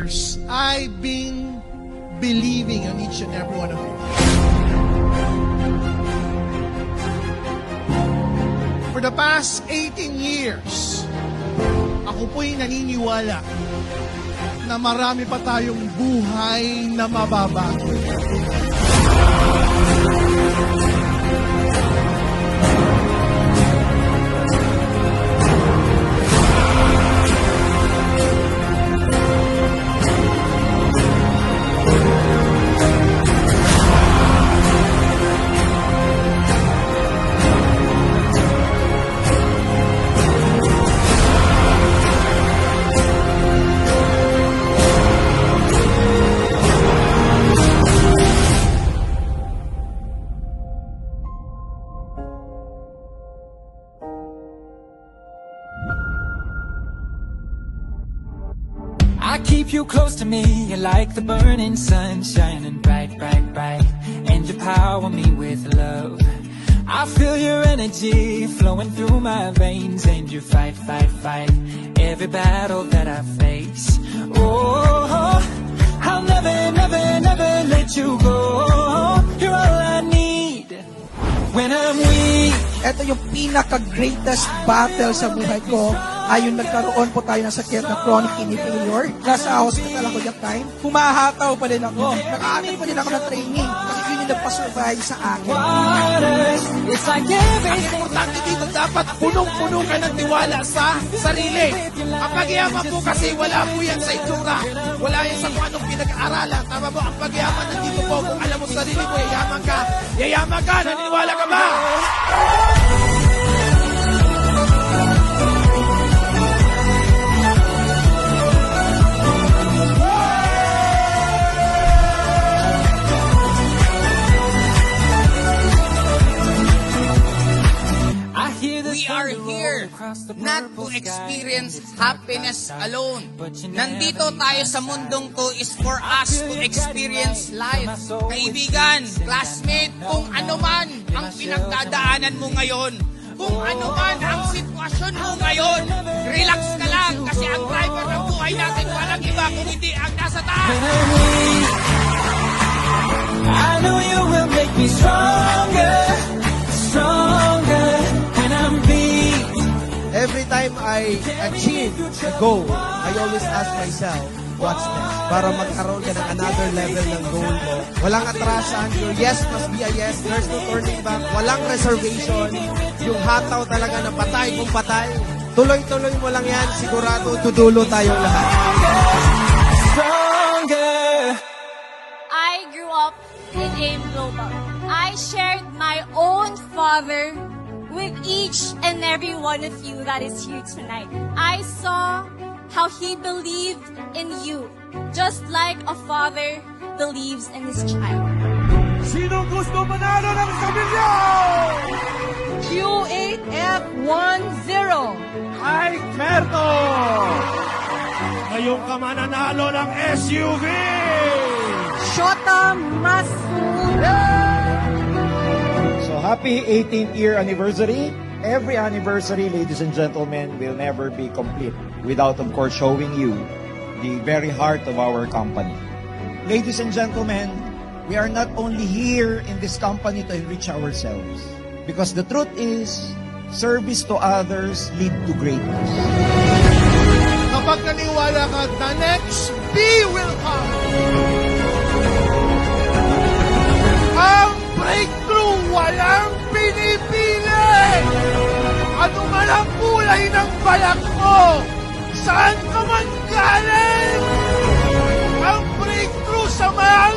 years, I've been believing in each and every one of you. For the past 18 years, ako po'y naniniwala na marami pa tayong buhay na mababago. I keep you close to me, you're like the burning sun, shining bright, bright, bright, and you power me with love. I feel your energy flowing through my veins, and you fight, fight, fight every battle that I face. Oh, I'll never, never, never let you go. You're all I need when I'm weak. Ito yung pinaka-greatest battle sa buhay ko. Ayun, nagkaroon po tayo ng sakit na chronic kidney failure. Nasa hospital ako that time. Humahataw pa din ako. Nakaanay pa din ako ng training. Kasi yun yung nagpa-survive sa akin. It's like Ang importante dito, dapat punong-puno ka ng tiwala sa sarili. Ang pagyaman po kasi wala po yan sa itsura. Wala yan sa kung anong pinag-aaralan. Tama po, ang pagyaman nandito po. Kung alam mo sa sarili mo, yayaman ka. Yayaman ka, naniniwala ka ba? We are here not to experience happiness alone. Nandito tayo sa mundong to is for us to experience life. Kaibigan, classmate, kung ano man ang pinagdadaanan mo ngayon, kung ano man ang sitwasyon mo ngayon, relax ka lang kasi ang driver ng buhay natin walang iba kung hindi ang nasa taas. I know you will make me stronger, stronger when I'm weak. Every time I achieve a goal, I always ask myself, what's next? Para magkaroon ka ng another level ng goal mo. Walang atrasan. Your yes must be a yes. There's no turning back. Walang reservation. Yung hataw talaga na patay kung patay. Tuloy-tuloy mo lang yan. Sigurado tudulo tayong lahat. Stronger. I grew up in AIM Global. I shared my own father with each and every one of you that is here tonight. I saw how he believed in you, just like a father believes in his child. Sinong gusto manalo ng Sabilyo? Q8F10. Ay, Merto! Ngayon ka mananalo ng SUV! Shota Masura. So happy 18th year anniversary. Every anniversary, ladies and gentlemen, will never be complete without, of course, showing you the very heart of our company. Ladies and gentlemen, we are not only here in this company to enrich ourselves, because the truth is, service to others lead to greatness. Kapag naniwala ka, the next B will come. Ang breakthrough, walang pinipili. Ano man ang kulay ng balak mo, saan ka man galing. Ang breakthrough sa mahal